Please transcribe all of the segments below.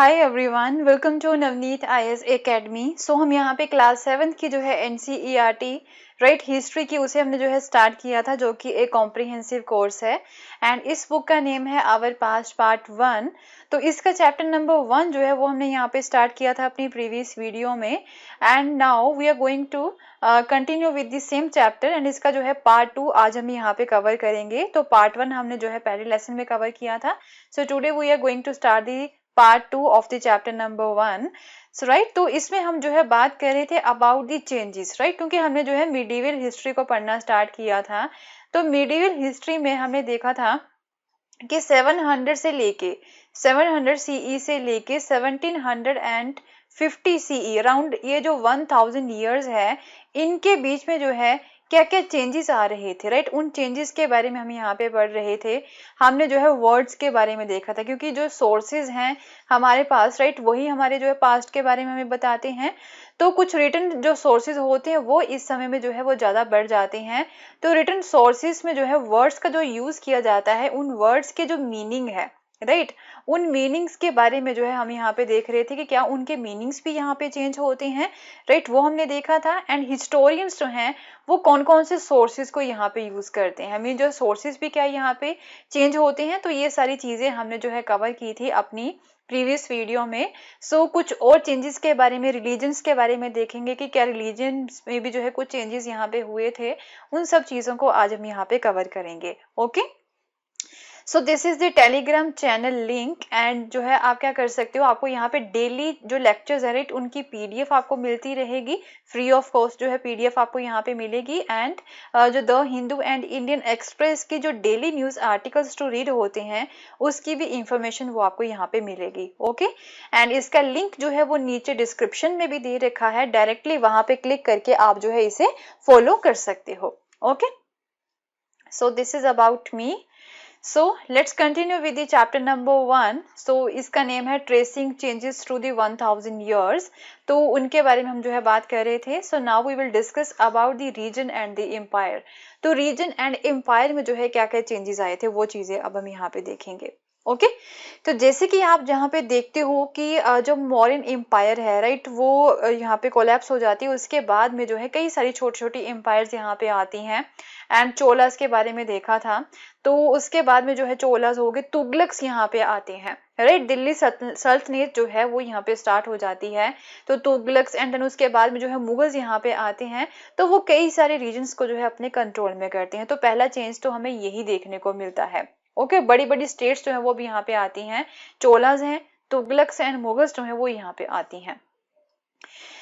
Hi everyone, welcome to Navneet IAS academy. हम यहाँ पे क्लास 7 की जो है एनसीईआरटी राइट हिस्ट्री की उसे हमने जो है स्टार्ट किया था, जो कि एक कॉम्प्रिहेंसिव कोर्स है। एंड इस बुक का नेम है आवर पास्ट पार्ट 1। तो इसका चैप्टर नंबर 1 जो है वो हमने यहाँ पे स्टार्ट किया था अपनी प्रीवियस वीडियो में। And now we are going to continue with the same chapter. And इसका जो है पार्ट 2 आज हम यहाँ पे कवर करेंगे। तो पार्ट 1 हमने जो है पहले लेसन में कवर किया था। So today we are going to start the part 2 of the chapter number 1। So right, तो इसमें हम जो है बात कर रहे थे अबाउट द चेंजेस, राइट, क्योंकि हमने जो है मिडिवल हिस्ट्री को पढ़ना स्टार्ट किया था। तो मिडिवल हिस्ट्री में हमने देखा था कि 700 से लेके 700 सीई से लेके 1750 सीई अराउंड ये जो 1000 ईयर्स है, इनके बीच में जो है क्या क्या चेंजेस आ रहे थे, राइट। उन चेंजेस के बारे में हम यहाँ पे पढ़ रहे थे। हमने जो है वर्ड्स के बारे में देखा था, क्योंकि जो सोर्सेज हैं हमारे पास, राइट, वही हमारे जो है पास्ट के बारे में हमें बताते हैं। तो कुछ रिटन जो सोर्सेज होते हैं वो इस समय में जो है वो ज़्यादा बढ़ जाते हैं। तो रिटन सोर्सेज में जो है वर्ड्स का जो यूज़ किया जाता है, उन वर्ड्स के जो मीनिंग है, राइट, उन मीनिंग्स के बारे में जो है हम यहाँ पे देख रहे थे कि क्या उनके मीनिंग्स भी यहाँ पे चेंज होते हैं, राइट, वो हमने देखा था। एंड हिस्टोरियंस जो हैं वो कौन कौन से सोर्सेज को यहाँ पे यूज करते हैं, हमें जो सोर्सेज भी क्या यहाँ पे चेंज होते हैं। तो ये सारी चीजें हमने जो है कवर की थी अपनी प्रीवियस वीडियो में। कुछ और चेंजेस के बारे में, रिलीजन्स के बारे में देखेंगे कि क्या रिलीजन में भी जो है कुछ चेंजेस यहाँ पे हुए थे। उन सब चीजों को आज हम यहाँ पे कवर करेंगे। Okay, so this is the Telegram channel link. And जो है आप क्या कर सकते हो, आपको यहाँ पे डेली जो लेक्चर्स है, राइट, उनकी पीडीएफ आपको मिलती रहेगी फ्री ऑफ कॉस्ट। जो है पीडीएफ आपको यहाँ पे मिलेगी। एंड जो the Hindu and Indian Express की जो daily news articles to read होते हैं, उसकी भी इंफॉर्मेशन वो आपको यहाँ पे मिलेगी। ओके, एंड इसका लिंक जो है वो नीचे डिस्क्रिप्शन में भी दे रखा है, डायरेक्टली वहां पे क्लिक करके आप जो है इसे फॉलो कर सकते हो। Okay, so this is about me. So let's continue with the chapter number 1. So इसका नेम है tracing changes through the 1000 years। तो उनके बारे में हम जो है बात कर रहे थे। So now we will discuss about the region and the empire। तो रीजन एंड एम्पायर में जो है क्या क्या चेंजेस आए थे, वो चीजें अब हम यहाँ पे देखेंगे। ओके, तो जैसे कि आप जहाँ पे देखते हो कि जो मौर्यन एम्पायर है, राइट, वो यहाँ पे कोलैप्स हो जाती है। उसके बाद में जो है कई सारी छोटी छोटी एम्पायर्स यहाँ पे आती हैं। एंड चोलास के बारे में देखा था। तो उसके बाद में जो है चोलास हो गए, तुगलक्स यहाँ पे आते हैं, राइट। दिल्ली सल्तनत जो है वो यहाँ पे स्टार्ट हो जाती है। तो तुगलक्स एंड देन उसके बाद में जो है मुगल्स यहाँ पे आते हैं। तो वो कई सारे रीजन्स को जो है अपने कंट्रोल में करते हैं। तो पहला चेंज तो हमें यही देखने को मिलता है। ओके, बड़ी बड़ी स्टेट्स जो है वो भी यहाँ पे आती हैं। चोलास हैं, तुगलक्स एंड मुगल्स जो है वो यहाँ पे आती हैं।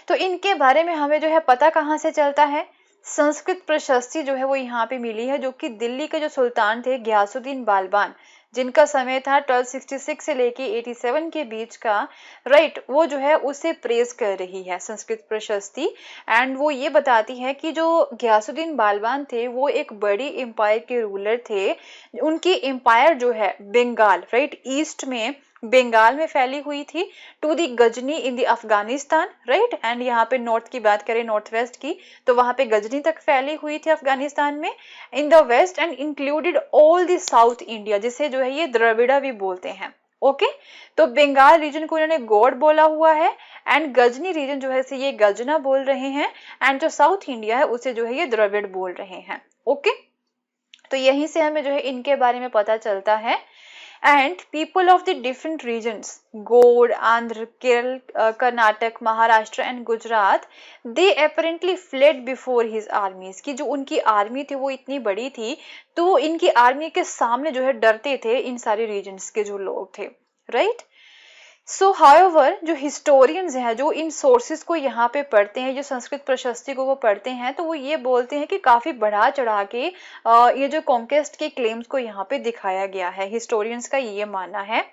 तो इनके बारे में हमें जो है पता कहाँ से चलता है, संस्कृत प्रशस्ति जो है वो यहाँ पे मिली है, जो कि दिल्ली के जो सुल्तान थे गयासुद्दीन बालबान, जिनका समय था 1266 से लेके 87 के बीच का, राइट, वो जो है उसे प्रेज कर रही है संस्कृत प्रशस्ति। एंड वो ये बताती है कि जो गयासुद्दीन बालबान थे वो एक बड़ी एम्पायर के रूलर थे। उनकी एम्पायर जो है बंगाल, राइट, ईस्ट में बंगाल में फैली हुई थी, to the Ghazni in the Afghanistan, right. And यहाँ पे नॉर्थ की बात करें, नॉर्थ वेस्ट की, तो वहां पे गजनी तक फैली हुई थी अफगानिस्तान में, in the west, and included all the south India, जिसे जो है ये द्रविड़ा भी बोलते हैं। ओके, तो बंगाल रीजन को इन्होंने गौड़ बोला हुआ है। एंड गजनी रीजन जो है से ये गजना बोल रहे हैं। एंड जो साउथ इंडिया है उसे जो है ये द्रविड़ बोल रहे हैं। ओके, तो यहीं से हमें जो है इनके बारे में पता चलता है। And people of the different regions, Gaud, Andhra, Kerala, Karnataka, Maharashtra and Gujarat, they apparently fled before his armies। कि जो उनकी आर्मी थी वो इतनी बड़ी थी, तो इनकी आर्मी के सामने जो है डरते थे इन सारे रीजन्स के जो लोग थे, राइट। हाउएवर जो हिस्टोरियंस हैं, जो इन सोर्सेज को यहाँ पे पढ़ते हैं, जो संस्कृत प्रशस्ति को वो पढ़ते हैं, तो वो ये बोलते हैं कि काफी बढ़ा चढ़ा के ये जो कॉन्केस्ट के क्लेम्स को यहाँ पे दिखाया गया है। हिस्टोरियंस का ये मानना है।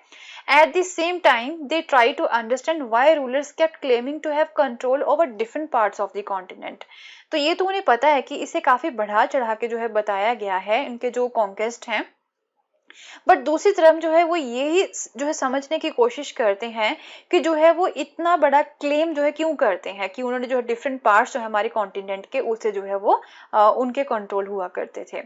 At the same time, they try to understand why rulers kept claiming to have control over different parts of the continent। तो ये तो उन्हें पता है कि इसे काफी बढ़ा चढ़ा के जो है बताया गया है, इनके जो कॉन्केस्ट हैं। बट दूसरी तरफ जो है वो यही जो है समझने की कोशिश करते हैं कि जो है वो इतना बड़ा क्लेम जो है क्यों करते हैं, कि उन्होंने जो है डिफरेंट पार्ट्स जो है हमारे कॉन्टिनेंट के, उसे जो है वो उनके कंट्रोल हुआ करते थे।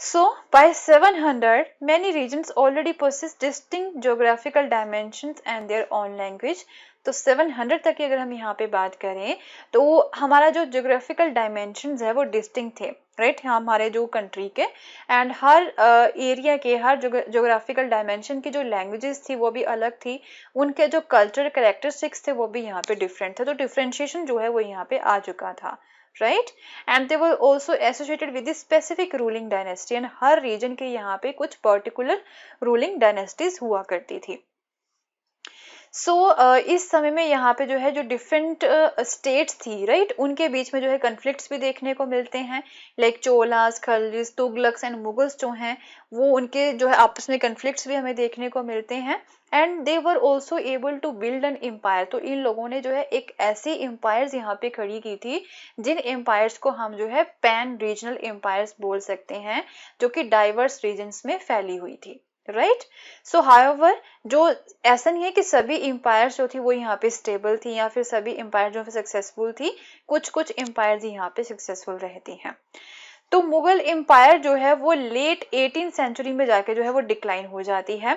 So by 700 many regions already possess distinct geographical dimensions and their own language. तो 700 तक की अगर हम यहाँ पे बात करें तो हमारा जो ज्योग्राफिकल डायमेंशंस है वो डिस्टिंक्ट थे, राइट, हमारे जो कंट्री के, एंड हर एरिया के हर ज्योग्राफिकल डायमेंशन की जो लैंग्वेजेस थी वो भी अलग थी, उनके जो कल्चरल कैरेक्टरिस्टिक्स थे वो भी यहाँ पे डिफरेंट थे, तो डिफरेंशिएशन जो है वो यहाँ पे आ चुका था, right, and they were also associated with specific ruling dynasty, and हर रीजन के यहाँ पे कुछ पर्टिकुलर रूलिंग डायनेस्टीज हुआ करती थी। इस समय में यहाँ पे जो है जो डिफरेंट स्टेट्स थी, राइट, उनके बीच में जो है कन्फ्लिक्ट्स भी देखने को मिलते हैं, लाइक चोलास, खलजिस, तुगलक्स एंड मुगल्स जो हैं वो उनके जो है आपस में कन्फ्लिक्ट्स भी हमें देखने को मिलते हैं, and they were also able to build an empire, तो इन लोगों ने जो है एक ऐसी एम्पायर्स यहाँ पे खड़ी की थी जिन एम्पायर्स को हम जो है पैन रीजनल एम्पायर्स बोल सकते हैं, जो कि डाइवर्स रीजन्स में फैली हुई थी, राइट। सो हाउएवर जो ऐसा नहीं है कि सभी एम्पायर्स जो थी वो यहाँ पे स्टेबल थी या फिर सभी एम्पायर जो सक्सेसफुल थी, कुछ कुछ एम्पायर्स यहाँ पे सक्सेसफुल रहती हैं। तो मुगल एम्पायर जो है वो लेट 18th सेंचुरी में जाके जो है वो डिक्लाइन हो जाती है।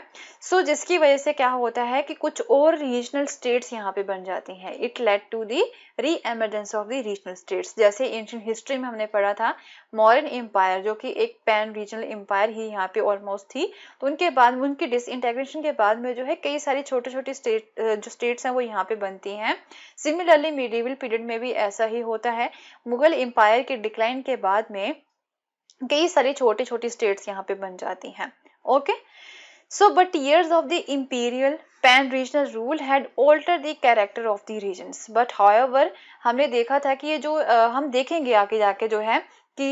जिसकी वजह से क्या होता है कि कुछ और रीजनल स्टेट्स यहाँ पे बन जाती हैं। इट लेड टू दी री emergence of the regional states, जैसे एंशिएंट हिस्ट्री में हमने पढ़ा था मौर्यन एम्पायर जो कि एक पैन रीजनल एम्पायर ही यहाँ पे ऑलमोस्ट थी, तो उनके बाद उनकी डिसइंटेग्रेशन के बाद में जो है कई सारी छोटे छोटे जो स्टेट्स हैं वो यहाँ पे बनती हैं। सिमिलरली मिडिवल पीरियड में भी ऐसा ही होता है, मुगल एम्पायर के डिक्लाइन के बाद में कई सारी छोटी छोटी स्टेट्स यहाँ पे बन जाती हैं, okay. But years of the imperial pan-regional rule had altered the character of the regions. But however, हमने देखा था कि ये जो हम देखेंगे आगे जाके जो है कि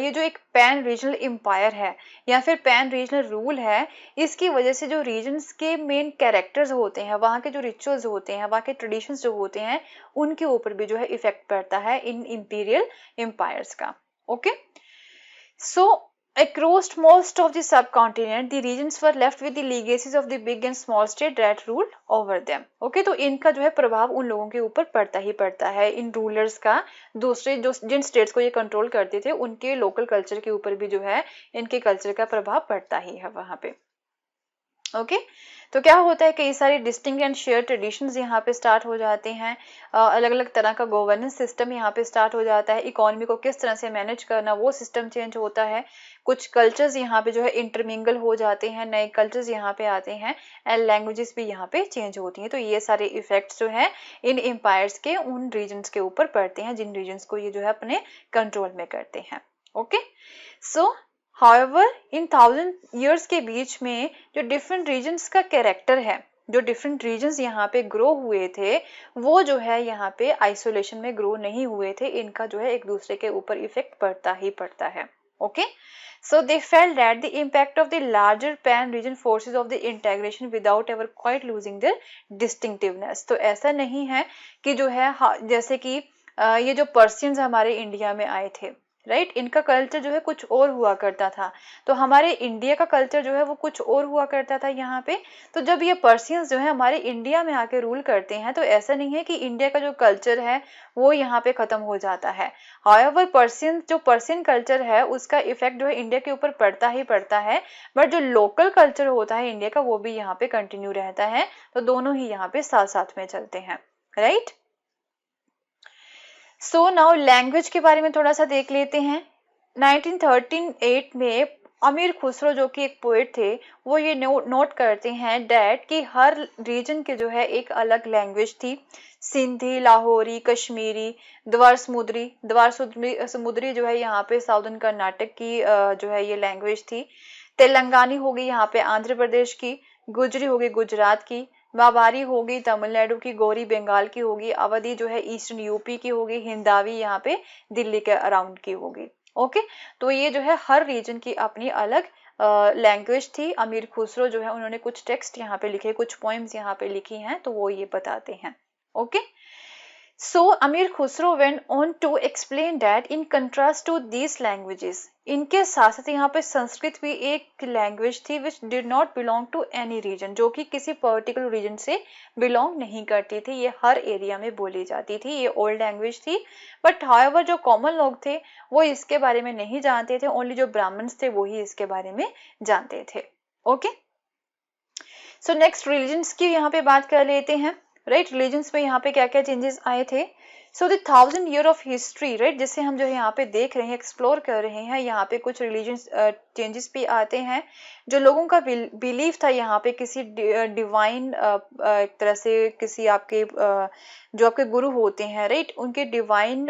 ये जो एक पैन रीजनल एम्पायर है या फिर पैन रीजनल रूल है, इसकी वजह से जो रीजन्स के मेन कैरेक्टर्स होते हैं, वहाँ के जो रिचुअल्स होते हैं, वहाँ के ट्रेडिशंस जो होते हैं, उनके ऊपर भी जो है इफेक्ट पड़ता है इन इंपीरियल एम्पायर्स का, okay. Across most of the subcontinent, the regions were left with the legacies of the big and small state that ruled over them. Okay, तो इनका जो है प्रभाव उन लोगों के ऊपर पड़ता ही पड़ता है, इन रूलर्स का, दूसरे जो जिन स्टेट्स को ये कंट्रोल करते थे उनके लोकल कल्चर के ऊपर भी जो है इनके कल्चर का प्रभाव पड़ता ही है वहां पे, ओके। तो क्या होता है, कई सारे डिस्टिंक्ट एंड शेयर ट्रेडिशंस यहाँ पे स्टार्ट हो जाते हैं, अलग अलग तरह का गवर्नेंस सिस्टम यहाँ पे स्टार्ट हो जाता है, इकोनॉमी को किस तरह से मैनेज करना वो सिस्टम चेंज होता है, कुछ कल्चर्स यहाँ पे जो है इंटरमिंगल हो जाते हैं, नए कल्चर्स यहाँ पे आते हैं, एंड लैंग्वेजेस भी यहाँ पे चेंज होती हैं। तो ये सारे इफेक्ट्स जो है इन एम्पायर्स के उन रीजन्स के ऊपर पड़ते हैं जिन रीजन्स को ये जो है अपने कंट्रोल में करते हैं, ओके। However, in 1000 years के बीच में जो डिफरेंट रीजन्स का कैरेक्टर है, जो डिफरेंट रीजन्स यहाँ पे ग्रो हुए थे, वो जो है यहाँ पे आइसोलेशन में ग्रो नहीं हुए थे, इनका जो है एक दूसरे के ऊपर इफेक्ट पड़ता ही पड़ता है, okay. They felt that the impact of the larger pan-region forces of the integration without ever quite losing their distinctiveness. तो ऐसा नहीं है कि जो है जैसे कि ये जो पर्शियंस हमारे इंडिया में आए थे, राइट, इनका कल्चर जो है कुछ और हुआ करता था, तो हमारे इंडिया का कल्चर जो है वो कुछ और हुआ करता था यहाँ पे। तो जब ये पर्शियंस जो है हमारे इंडिया में आके रूल करते हैं, तो ऐसा नहीं है कि इंडिया का जो कल्चर है वो यहाँ पे खत्म हो जाता है। हाउएवर पर्शियन कल्चर है उसका इफेक्ट जो है इंडिया के ऊपर पड़ता ही पड़ता है, बट जो लोकल कल्चर होता है इंडिया का वो भी यहाँ पे कंटिन्यू रहता है, तो दोनों ही यहाँ पे साथ साथ में चलते हैं, राइट। नाउ लैंग्वेज के बारे में थोड़ा सा देख लेते हैं। 1938 में अमीर खुसरो जो कि एक पोएट थे, वो ये नोट करते हैं डैट कि हर रीजन के जो है एक अलग लैंग्वेज थी। सिंधी, लाहौरी, कश्मीरी, द्वार समुद्री जो है यहाँ पे साउदर्न कर्नाटक की जो है ये लैंग्वेज थी। तेलंगानी होगी यहाँ पे आंध्र प्रदेश की, गुजरी होगी गुजरात की, मावारी होगी तमिलनाडु की, गोरी बंगाल की होगी, अवधी जो है ईस्टर्न यूपी की होगी, हिंदावी यहाँ पे दिल्ली के अराउंड की होगी, ओके। तो ये जो है हर रीजन की अपनी अलग लैंग्वेज थी। अमीर खुसरो जो है उन्होंने कुछ टेक्स्ट यहाँ पे लिखे, कुछ पोएम्स यहाँ पे लिखी हैं, तो वो ये बताते हैं, okay. So Amir Khusro went on to explain that in contrast to these languages, इनके साथ साथ यहाँ पे संस्कृत भी एक लैंग्वेज थी which did not belong to any region, जो कि किसी पर्टिकुलर रीजन से बिलोंग नहीं करती थी, ये हर एरिया में बोली जाती थी, ये ओल्ड लैंग्वेज थी। बट हाउएवर जो कॉमन लोग थे वो इसके बारे में नहीं जानते थे, ओनली जो ब्राह्मण्स थे वो ही इसके बारे में जानते थे। ओके, सो नेक्स्ट रिलीजन्स की यहाँ पे बात कर लेते हैं। राइट, रिलीजन्स में यहाँ पे क्या क्या चेंजेस आए थे। So the 1000 year of history, right, जिसे हम जो है यहाँ पे देख रहे हैं, एक्सप्लोर कर रहे हैं, यहाँ पे कुछ रिलीजन्स चेंजेस भी आते हैं। जो लोगों का बिलीफ था यहाँ पे किसी डिवाइन एक तरह से किसी आपके जो आपके गुरु होते हैं, राइट, उनके डिवाइन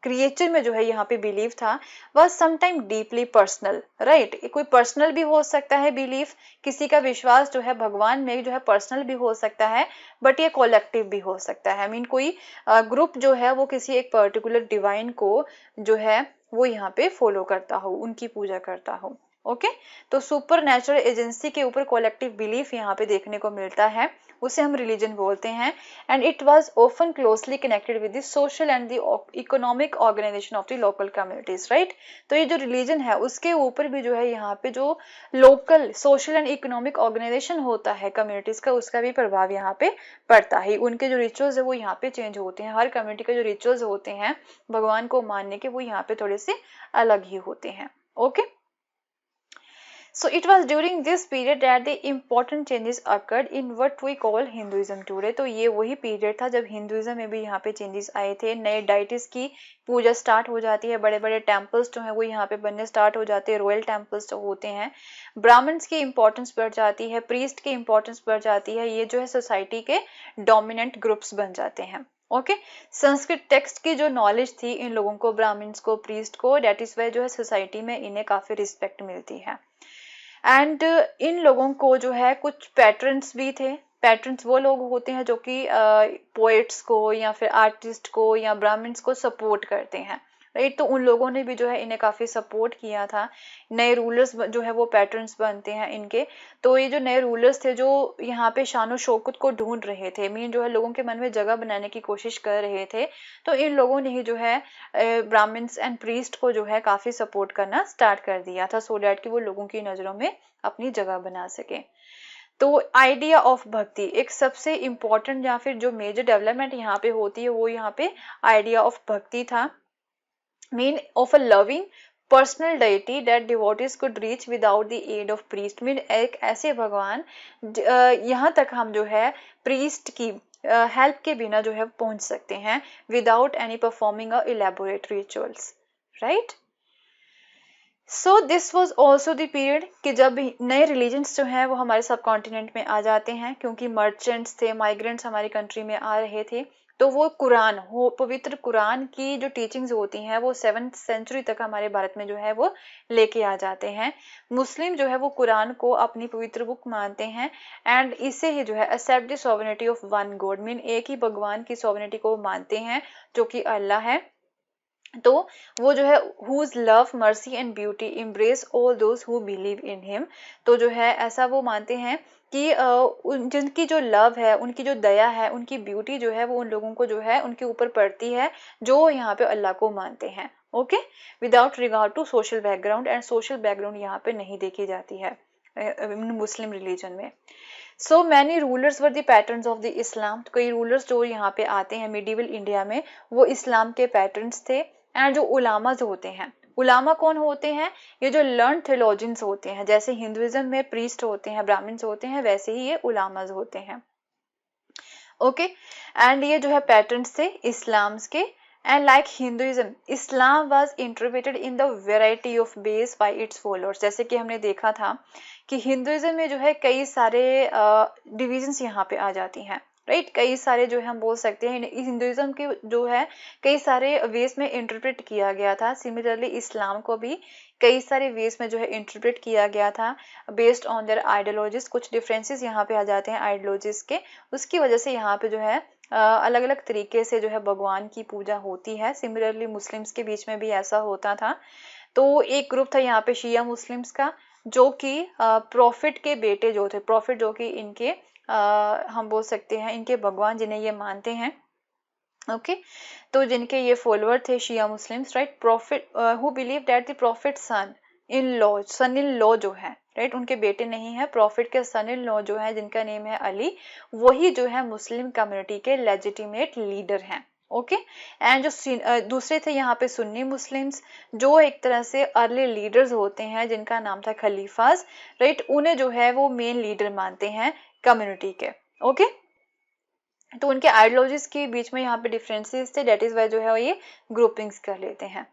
क्रिएचर में जो है यहाँ पे बिलीव था, वह समटाइम डीपली पर्सनल, राइट, कोई पर्सनल भी हो सकता है बिलीफ, किसी का विश्वास जो है भगवान में जो है पर्सनल भी हो सकता है, बट ये कलेक्टिव भी हो सकता है। आई मीन कोई ग्रुप जो है वो किसी एक पर्टिकुलर डिवाइन को जो है वो यहाँ पे फॉलो करता हो, उनकी पूजा करता हो। ओके, तो सुपर नेचुरल एजेंसी के ऊपर कलेक्टिव बिलीफ यहाँ पे देखने को मिलता है, उसे हम रिलीजन बोलते हैं। And it was often closely connected with the social and the economic organisation of the local communities, right. तो ये जो रिलीजन है उसके ऊपर भी जो है यहाँ पे जो local social and economic organisation होता है कम्युनिटीज का, उसका भी प्रभाव यहाँ पे पड़ता है। उनके जो रिचुअल्स है वो यहाँ पे चेंज होते हैं, हर कम्युनिटी के जो रिचुअल्स होते हैं भगवान को मानने के वो यहाँ पे थोड़े से अलग ही होते हैं। Okay, so it was during this period that the important changes occurred in what we call Hinduism today। तो ये वही पीरियड था जब हिंदुइज्म में भी यहाँ पे चेंजेस आए थे, नए डाइटिस की पूजा स्टार्ट हो जाती है, बड़े बड़े टेम्पल्स जो है वो यहाँ पे बनने स्टार्ट हो जाते हैं, रॉयल टेम्पल्स जो होते हैं, ब्राह्मण्स की इंपॉर्टेंस बढ़ जाती है, प्रीस्ट की इंपॉर्टेंस बढ़ जाती है, ये जो है सोसाइटी के डोमिनेंट ग्रुप्स बन जाते हैं। ओके, संस्कृत टेक्स्ट की जो नॉलेज थी इन लोगों को, ब्राह्मण्स को, प्रीस्ट को, डेट इज वाई जो है सोसाइटी में इन्हें काफी रिस्पेक्ट मिलती है। एंड इन लोगों को जो है कुछ पैटर्न्स भी थे। पैटर्न्स वो लोग होते हैं जो कि पोएट्स को या फिर आर्टिस्ट को या ब्राह्मण्स को सपोर्ट करते हैं, राइट। तो उन लोगों ने भी जो है इन्हें काफी सपोर्ट किया था। नए रूलर्स जो है वो पैटर्न्स बनते हैं इनके। तो ये जो नए रूलर्स थे जो यहाँ पे शानो शौकत को ढूंढ रहे थे, मीन जो है लोगों के मन में जगह बनाने की कोशिश कर रहे थे, तो इन लोगों ने ही जो है ब्राह्मण्स एंड प्रीस्ट को जो है काफी सपोर्ट करना स्टार्ट कर दिया था, सो डैट कि वो लोगों की नजरों में अपनी जगह बना सके। तो आइडिया ऑफ भक्ति एक सबसे इंपॉर्टेंट या फिर जो मेजर डेवलपमेंट यहाँ पे होती है वो यहाँ पे आइडिया ऑफ भक्ति था, mean of a loving personal deity that devotees could reach without the aid of priest। mean एक ऐसे भगवान यहाँ तक हम जो है priest की हेल्प के बिना जो है पहुंच सकते हैं, without any performing a elaborate rituals, right। So this was also the period कि जब नए रिलीजन्स जो हैं वो हमारे सब कॉन्टिनेंट में आ जाते हैं, क्योंकि मर्चेंट्स थे, माइग्रेंट्स हमारी कंट्री में आ रहे थे, तो वो कुरान हो, पवित्र कुरान की जो टीचिंग्स होती हैं वो 7th सेंचुरी तक हमारे भारत में जो है वो लेके आ जाते हैं। मुस्लिम जो है वो कुरान को अपनी पवित्र बुक मानते हैं, एंड इसे ही जो है accept the sovereignty of one God, mean एक ही भगवान की सॉवरेनिटी को मानते हैं जो कि अल्लाह है। तो वो जो है whose love mercy and beauty embrace all those who believe in him. तो जो है ऐसा वो मानते हैं कि जिनकी जो लव है, उनकी जो दया है, उनकी ब्यूटी जो है वो उन लोगों को जो है उनके ऊपर पड़ती है जो यहाँ पे अल्लाह को मानते हैं। Okay, without regard to social background, and social background यहाँ पे नहीं देखी जाती है मुस्लिम रिलीजन में। So many rulers were the patterns of the Islam. कई रूलर्स जो यहाँ पे आते हैं मिडिवल इंडिया में वो इस्लाम के पैटर्न्स थे। एंड जो उलामाज होते हैं, उलामा कौन होते हैं, ये जो लर्न थियोलॉजियंस होते हैं, जैसे हिंदुइज्म में प्रीस्ट होते हैं, ब्राह्मण्स होते हैं, वैसे ही ये उलामाज होते हैं। ओके, एंड ये जो है पैटर्न्स थे इस्लाम्स के। And like Hinduism, Islam was interpreted in the variety of base bye it's followers. जैसे कि हमने देखा था कि हिंदुइज्म में जो है कई सारे डिविजन्स यहाँ पे आ जाती हैं, राइट। कई सारे जो है हम बोल सकते हैं हिंदुइज्म के जो है कई सारे वेस में इंटरप्रेट किया गया था। सिमिलरली इस्लाम को भी कई सारे वेस में जो है इंटरप्रेट किया गया था बेस्ड ऑन देयर आइडियोलॉजीज। कुछ डिफरेंसेस यहाँ पे आ जाते हैं आइडियोलॉजीज के, उसकी वजह से यहाँ पे जो है अलग अलग तरीके से जो है भगवान की पूजा होती है। सिमिलरली मुस्लिम्स के बीच में भी ऐसा होता था। तो एक ग्रुप था यहाँ पे शिया मुस्लिम्स का, जो कि प्रॉफिट के बेटे जो थे, प्रॉफिट जो कि इनके हम बोल सकते हैं इनके भगवान जिन्हें ये मानते हैं, ओके तो जिनके ये फॉलोअर थे Shia Muslims, right, prophet who believe that the prophet son in law जो है, राइट, उनके बेटे नहीं है, प्रॉफिट के सन इन लॉ जो है जिनका नेम है अली, वही जो है मुस्लिम कम्युनिटी के लेजिटिमेट लीडर हैं। ओके एंड जो दूसरे थे यहाँ पे सुन्नी मुस्लिम्स, जो एक तरह से अर्ली लीडर्स होते हैं जिनका नाम था खलीफास, राइट, उन्हें जो है वो मेन लीडर मानते हैं कम्युनिटी के। ओके तो उनके आइडियोलॉजीज के बीच में यहाँ पे डिफरेंसेस थे, डेट इज वाई जो है ये ग्रुपिंग्स कर लेते हैं।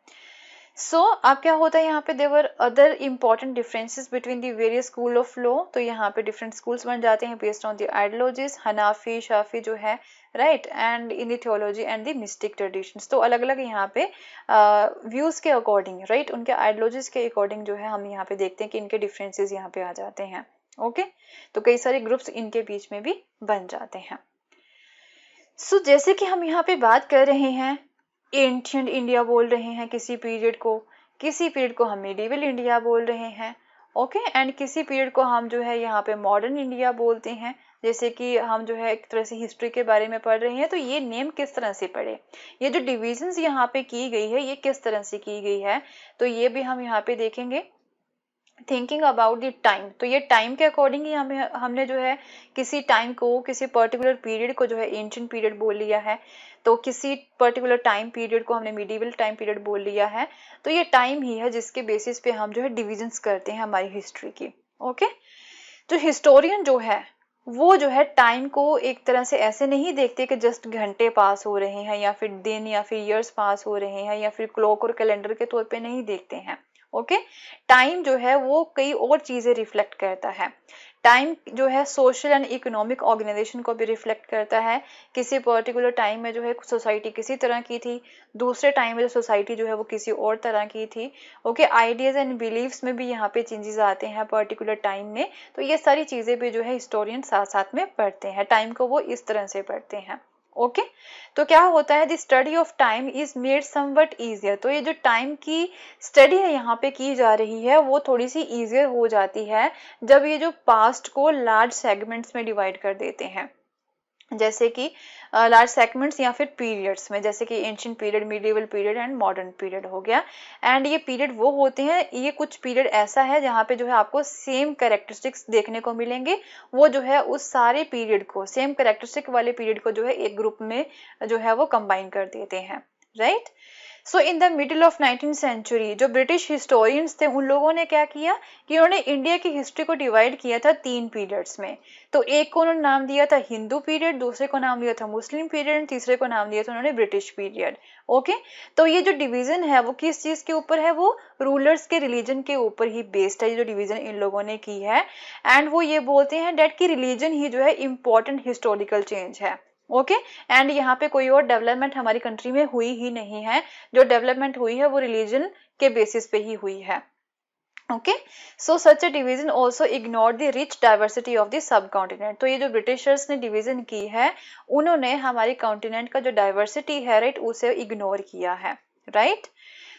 सो अब क्या होता है यहाँ पे there were other important differences between the various school of law, तो यहाँ पे डिफरेंट स्कूल्स बन जाते हैं based on the ideologies, Hanafi Shafi जो है, right, and in the theology and the mystic traditions, तो अलग अलग यहाँ पे व्यूज के अकॉर्डिंग, राइट, उनके आइडियोलॉजीज के अकॉर्डिंग जो है हम यहाँ पे देखते हैं कि इनके डिफरेंसेस यहाँ पे आ जाते हैं। ओके तो कई सारे ग्रुप्स इनके बीच में भी बन जाते हैं। सो जैसे कि हम यहाँ पे बात कर रहे हैं एंशिएंट इंडिया बोल रहे हैं किसी पीरियड को हम मिडिवल इंडिया बोल रहे हैं। ओके एंड किसी पीरियड को हम जो है यहाँ पे मॉडर्न इंडिया बोलते हैं। जैसे कि हम जो है एक तरह से हिस्ट्री के बारे में पढ़ रहे हैं, तो ये नेम किस तरह से पढ़े, ये जो डिविजन्स यहाँ पे की गई है ये किस तरह से की गई है, तो ये भी हम यहाँ पे देखेंगे। थिंकिंग अबाउट द टाइम, तो ये टाइम के अकॉर्डिंग ही हमने जो है किसी टाइम को, किसी पर्टिकुलर पीरियड को जो है एंशिएंट पीरियड बोल लिया है, तो किसी पर्टिकुलर टाइम पीरियड को हमने मिडिवल टाइम पीरियड बोल लिया है। तो ये टाइम ही है जिसके बेसिस पे हम जो है डिविजन्स करते हैं हमारी हिस्ट्री की। ओके तो हिस्टोरियन जो है वो जो है टाइम को एक तरह से ऐसे नहीं देखते कि जस्ट घंटे पास हो रहे हैं या फिर दिन या फिर ईयर्स पास हो रहे हैं या फिर क्लॉक और कैलेंडर के तौर पे नहीं देखते हैं। ओके टाइम जो है वो कई और चीजें रिफ्लेक्ट करता है। टाइम जो है सोशल एंड इकोनॉमिक ऑर्गेनाइजेशन को भी रिफ्लेक्ट करता है। किसी पर्टिकुलर टाइम में जो है सोसाइटी किसी तरह की थी, दूसरे टाइम में जो सोसाइटी जो है वो किसी और तरह की थी। ओके आइडियाज एंड बिलीव्स में भी यहाँ पे चेंजेस आते हैं पर्टिकुलर टाइम में। तो ये सारी चीजें भी जो है हिस्टोरियन साथ साथ में पढ़ते हैं, टाइम को वो इस तरह से पढ़ते हैं। ओके तो क्या होता है, the study of time is made somewhat easier, तो ये जो टाइम की स्टडी है यहाँ पे की जा रही है वो थोड़ी सी इजियर हो जाती है जब ये जो पास्ट को लार्ज सेगमेंट्स में डिवाइड कर देते हैं, जैसे कि लार्ज सेगमेंट्स या फिर पीरियड्स में, जैसे कि ancient period, medieval period and modern period हो गया। एंड ये पीरियड वो होते हैं, ये कुछ पीरियड ऐसा है जहाँ पे जो है आपको सेम कैरेक्टरिस्टिक्स देखने को मिलेंगे, वो जो है उस सारे पीरियड को, सेम कैरेक्टरिस्टिक वाले पीरियड को जो है एक ग्रुप में जो है वो कंबाइन कर देते हैं, right. So in the middle of 19th century जो ब्रिटिश हिस्टोरियंस थे उन लोगों ने क्या किया कि उन्होंने इंडिया की हिस्ट्री को डिवाइड किया था 3 पीरियड्स में। तो एक को उन्होंने नाम दिया था हिंदू पीरियड, दूसरे को नाम दिया था मुस्लिम पीरियड, तीसरे को नाम दिया था उन्होंने ब्रिटिश पीरियड। ओके तो ये जो डिवीजन है वो किस चीज के ऊपर है, वो रूलर्स के रिलीजन के ऊपर ही बेस्ड है, ये जो डिवीजन इन लोगों ने की है। एंड वो ये बोलते हैं डेट की रिलीजन ही जो है इंपॉर्टेंट हिस्टोरिकल चेंज है। ओके एंड यहाँ पे कोई और डेवलपमेंट हमारी कंट्री में हुई ही नहीं है, जो डेवलपमेंट हुई है वो रिलीजन के बेसिस पे ही हुई है। Okay so such A division also ignore the rich diversity of the sub continent, तो ये जो ब्रिटिशर्स ने डिवीजन की है उन्होंने हमारी कॉन्टिनेंट का जो डाइवर्सिटी है, राइट, उसे इग्नोर किया है, राइट।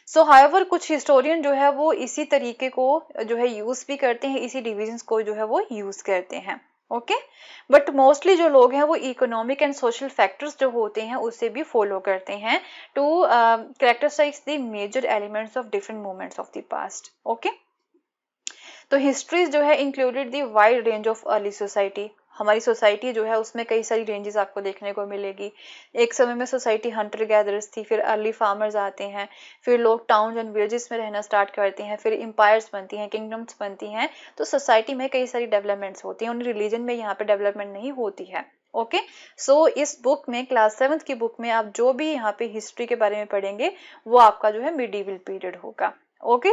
सो हाउएवर कुछ हिस्टोरियन जो है वो इसी तरीके को जो है यूज भी करते हैं, इसी डिविजन्स को जो है वो यूज करते हैं। ओके बट मोस्टली जो लोग हैं वो इकोनॉमिक एंड सोशल फैक्टर्स जो होते हैं उसे भी फॉलो करते हैं to characterize the major elements of different moments of the past. Okay तो हिस्ट्रीज जो है included the wide range of early society, हमारी सोसाइटी जो है उसमें कई सारी रेंजेस आपको देखने को मिलेगी। एक समय में सोसाइटी हंटर गैदरर्स थी, फिर अर्ली फार्मर्स आते हैं, फिर लोग टाउन एंड विलेजेस में रहना स्टार्ट करते हैं, फिर एम्पायर्स बनती हैं, किंगडम्स बनती हैं। तो सोसाइटी में कई सारी डेवलपमेंट्स होती हैं, उन रिलीजन में यहाँ पे डेवलपमेंट नहीं होती है। ओके सो इस बुक में क्लास 7th की बुक में आप जो भी यहाँ पे हिस्ट्री के बारे में पढ़ेंगे वो आपका जो है मिडिवल पीरियड होगा। ओके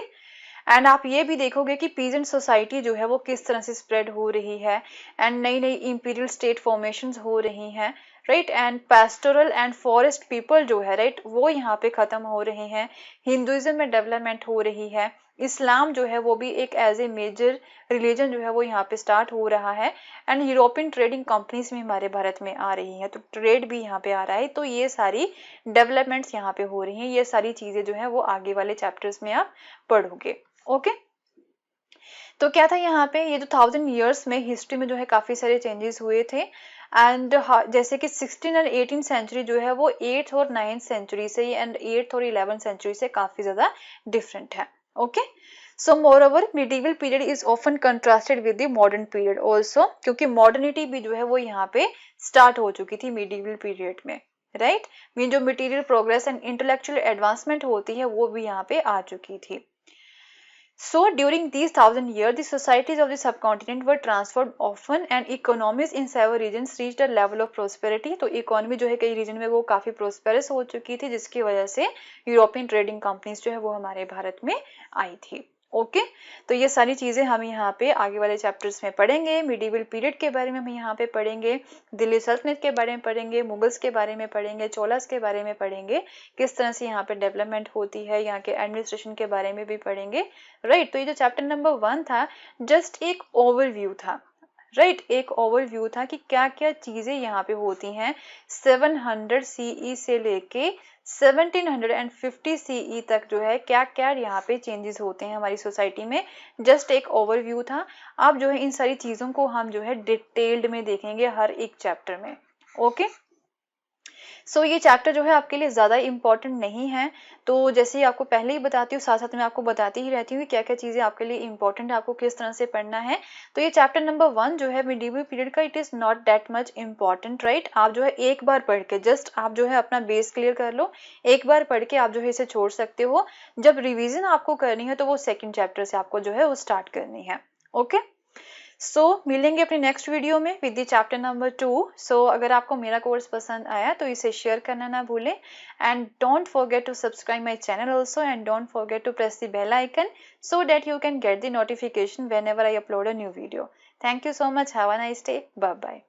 एंड आप ये भी देखोगे कि पीजेंट सोसाइटी जो है वो किस तरह से स्प्रेड हो रही है एंड नई नई इंपीरियल स्टेट फॉर्मेशंस हो रही हैं, right. And pastoral and forest people जो है, राइट, वो यहाँ पे खत्म हो रहे हैं। हिंदुइज्म में डेवलपमेंट हो रही है। इस्लाम जो है वो भी एक एज ए मेजर रिलीजन जो है वो यहाँ पे स्टार्ट हो रहा है। एंड यूरोपियन ट्रेडिंग कंपनीज भी हमारे भारत में आ रही हैं, तो ट्रेड भी यहाँ पे आ रहा है। तो ये सारी डेवलपमेंट्स यहाँ पे हो रही हैं, ये सारी चीजें जो है वो आगे वाले चैप्टर्स में आप पढ़ोगे। ओके तो क्या था यहाँ पे, ये जो 1000 years में हिस्ट्री में जो है काफी सारे चेंजेस हुए थे। एंड जैसे कि 16 और 18 सेंचुरी जो है वो 8th और 9th सेंचुरी से एंड 8th और 11th सेंचुरी से काफी ज्यादा डिफरेंट है. Okay, so moreover medieval period is often contrasted with the modern period also, क्योंकि मॉडर्निटी भी जो है वो यहाँ पे स्टार्ट हो चुकी थी medieval पीरियड में, राइट. मीन जो material progress and intellectual advancement होती है वो भी यहाँ पे आ चुकी थी. So during these 1000 years, the societies of the subcontinent were transformed often, and economies in several regions reached a level of prosperity. तो इकोनॉमी जो है कई रीजन में वो काफी प्रोस्पेरस हो चुकी थी, जिसकी वजह से यूरोपियन ट्रेडिंग कंपनीज जो है वो हमारे भारत में आई थी. ओके, तो ये सारी चीजें हम यहाँ पे आगे वाले चैप्टर्स में पढ़ेंगे. मिडीवल पीरियड के बारे में हम यहाँ पे पढ़ेंगे, दिल्ली सल्तनत के बारे में पढ़ेंगे, मुगल्स के बारे में पढ़ेंगे, चोलास के बारे में पढ़ेंगे, किस तरह से यहाँ पे डेवलपमेंट होती है, यहाँ के एडमिनिस्ट्रेशन के बारे में भी पढ़ेंगे, राइट. तो ये जो चैप्टर नंबर 1 था जस्ट एक ओवरव्यू था, राइट. एक ओवरव्यू था कि क्या क्या चीजें यहाँ पे होती हैं 700 CE से लेके 1750 CE तक जो है क्या क्या यहाँ पे चेंजेस होते हैं हमारी सोसाइटी में. जस्ट एक ओवरव्यू था. अब जो है इन सारी चीजों को हम जो है डिटेल्ड में देखेंगे हर एक चैप्टर में. ओके, सो ये चैप्टर जो है आपके लिए ज़्यादा इम्पॉर्टेंट नहीं है, तो जैसे ही आपको पहले ही बताती हूँ, साथ साथ में आपको बताती ही रहती हूँ कि क्या क्या चीज़ें आपके लिए इम्पॉर्टेंट है, आपको किस तरह से पढ़ना है. तो ये चैप्टर नंबर 1 जो है मिडीवल पीरियड का, it is not that much important, right. आप जो है एक बार पढ़ के जस्ट आप जो है अपना बेस क्लियर कर लो, एक बार पढ़ के आप जो है इसे छोड़ सकते हो. जब रिविजन आपको करनी है तो वो सेकेंड चैप्टर से आपको जो है वो स्टार्ट करनी है. ओके, सो मिलेंगे अपने नेक्स्ट वीडियो में विद द चैप्टर नंबर 2. सो अगर आपको मेरा कोर्स पसंद आया तो इसे शेयर करना ना भूलें, and don't forget to subscribe my channel also, and don't forget to press the bell icon so that you can get the notification whenever I upload a new video. Thank you so much. Have a nice day. Bye bye.